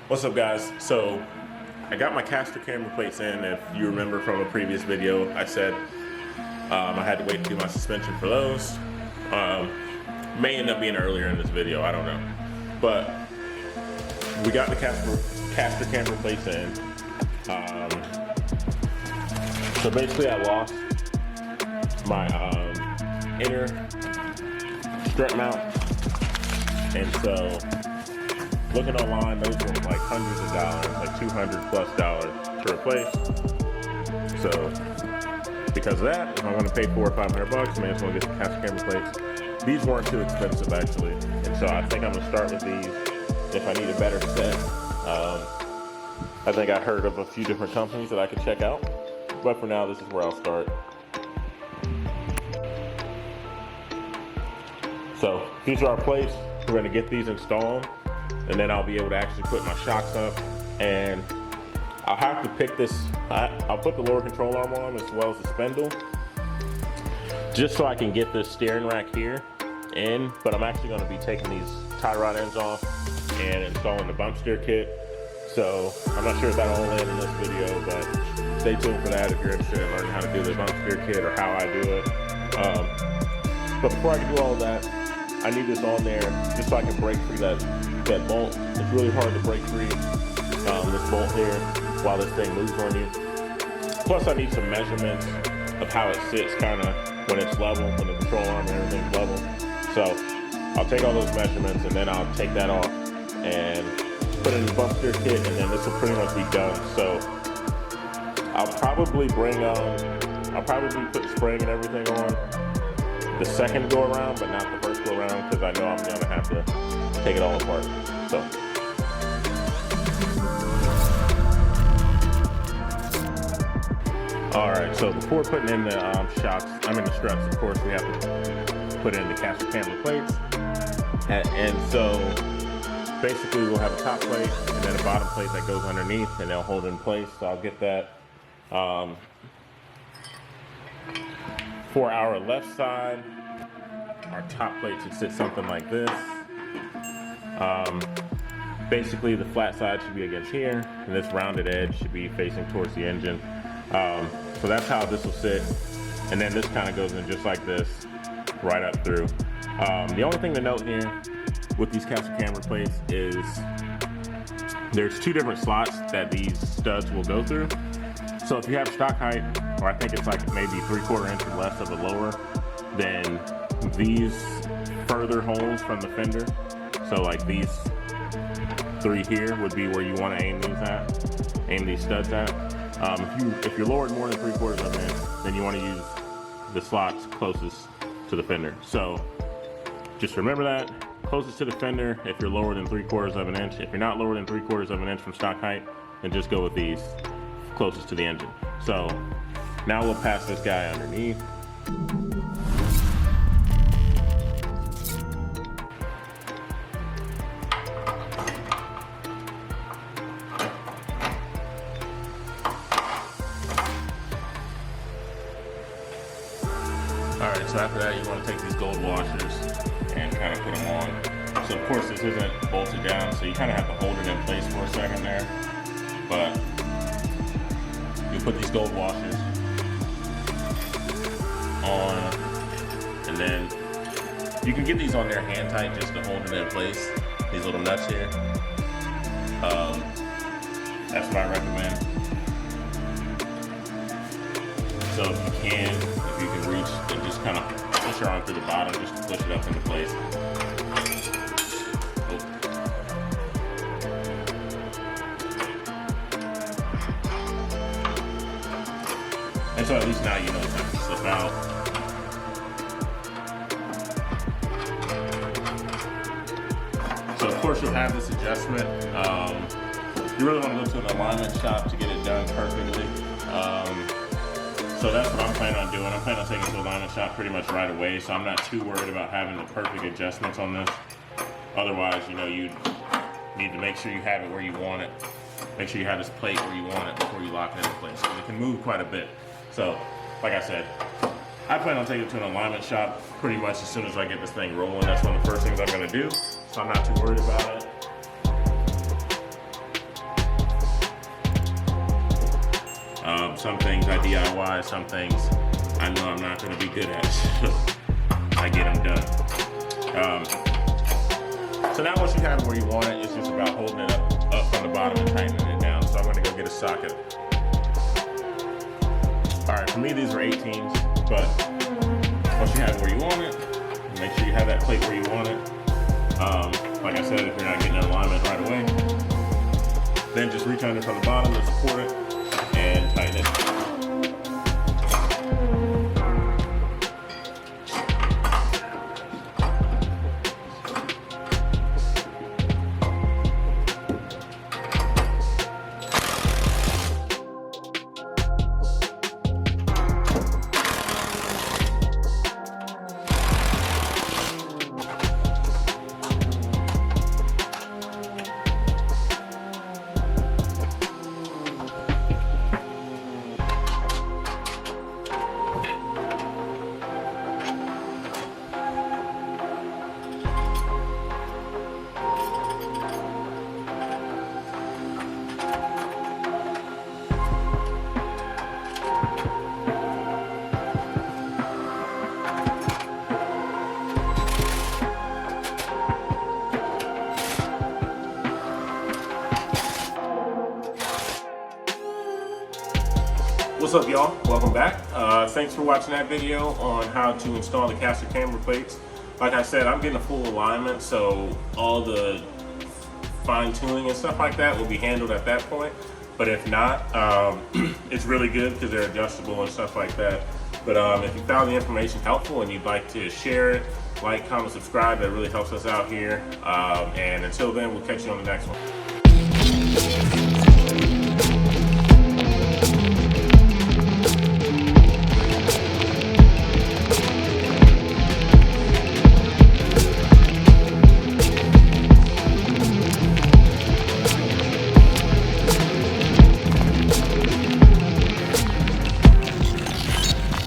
What's up, guys? So I got my Caster Camber plates in. If you remember from a previous video, I said I had to wait to do my suspension for those. May end up being earlier in this video, I don't know. But we got the Caster Camber plates in. So basically I lost my inner strut mount, and so looking online, those were like hundreds of dollars, like $200+ to replace. So because of that, if I'm gonna pay $400 or $500, I may as well get the Caster Camber plates. These weren't too expensive actually, and so I think I'm gonna start with these. If I need a better set, I think I heard of a few different companies that I could check out, but for now, this is where I'll start. So these are our plates. We're gonna get these installed, and then I'll be able to actually put my shocks up, and I'll have to pick this. I'll put the lower control arm on as well as the spindle, just so I can get this steering rack here in, but I'm actually gonna be taking these tie rod ends off and installing the bump steer kit. So I'm not sure if that'll all end in this video, but stay tuned for that if you're interested in learning how to do the bump steer kit or how I do it. But before I can do all of that, I need this on there just so I can break free that bolt. It's really hard to break free this bolt here while this thing moves on you. Plus I need some measurements of how it sits kind of when it's level, when the control arm and everything's level. So I'll take all those measurements and then I'll take that off and put it in the bump steer kit, and then this will pretty much be done. So I'll probably put spraying and everything on the second go around, but not the first go around, because I know I'm gonna have to take it all apart. So all right, so before putting in the shocks, the struts, of course, we have to put in the Caster Camber plates. And so basically we'll have a top plate and then a bottom plate that goes underneath, and they'll hold it in place. So I'll get that. For our left side, our top plate should sit something like this. Basically the flat side should be against here, and this rounded edge should be facing towards the engine. So that's how this will sit, and then this kind of goes in just like this, right up through. The only thing to note here with these Caster Camber plates is there's two different slots that these studs will go through. So if you have stock height, or I think it's like maybe 3/4 inch or less of a lower, then these further holes from the fender, so like these three here would be where you want to aim these studs at. If you're lowered more than 3/4 of an inch, then you want to use the slots closest to the fender. So just remember that, closest to the fender if you're lower than 3/4 of an inch. If you're not lower than 3/4 of an inch from stock height, then just go with these closest to the engine. So now we'll pass this guy underneath. All right, so after that, you want to take these gold washers and kind of put them on. So of course this isn't bolted down, so you kind of have to hold it in place for a second there. But you put these gold washers on, and then you can get these on there hand tight just to hold it in place. These little nuts here. That's what I recommend. So if you can reach and just kind of push your arm through the bottom just to push it up into place. And so at least now you know it's not going to slip out. So of course you'll have this adjustment. You really want to go to an alignment shop to get it done perfectly. So that's what I'm planning on doing. I'm planning on taking it to alignment shop pretty much right away, so I'm not too worried about having the perfect adjustments on this. Otherwise, you know, you need to make sure you have it where you want it. Make sure you have this plate where you want it before you lock it into place, because it can move quite a bit. So, like I said, I plan on taking it to an alignment shop pretty much as soon as I get this thing rolling. That's one of the first things I'm going to do, so I'm not too worried about it. Some things I DIY, some things I know I'm not going to be good at, so I get them done. So now once you have it where you want it, it's just about holding it up from the bottom and tightening it down. So I'm going to go get a socket. Alright, for me these are 18s, but once you have it where you want it, make sure you have that plate where you want it. Like I said, if you're not getting in alignment right away, then just reach under from the bottom to support it and tighten it. What's up, y'all? Welcome back. Thanks for watching that video on how to install the Caster Camber plates. Like I said, I'm getting a full alignment, so all the fine tuning and stuff like that will be handled at that point. But if not, it's really good because they're adjustable and stuff like that. But if you found the information helpful and you'd like to share it, like, comment, subscribe, that really helps us out here. And until then, we'll catch you on the next one.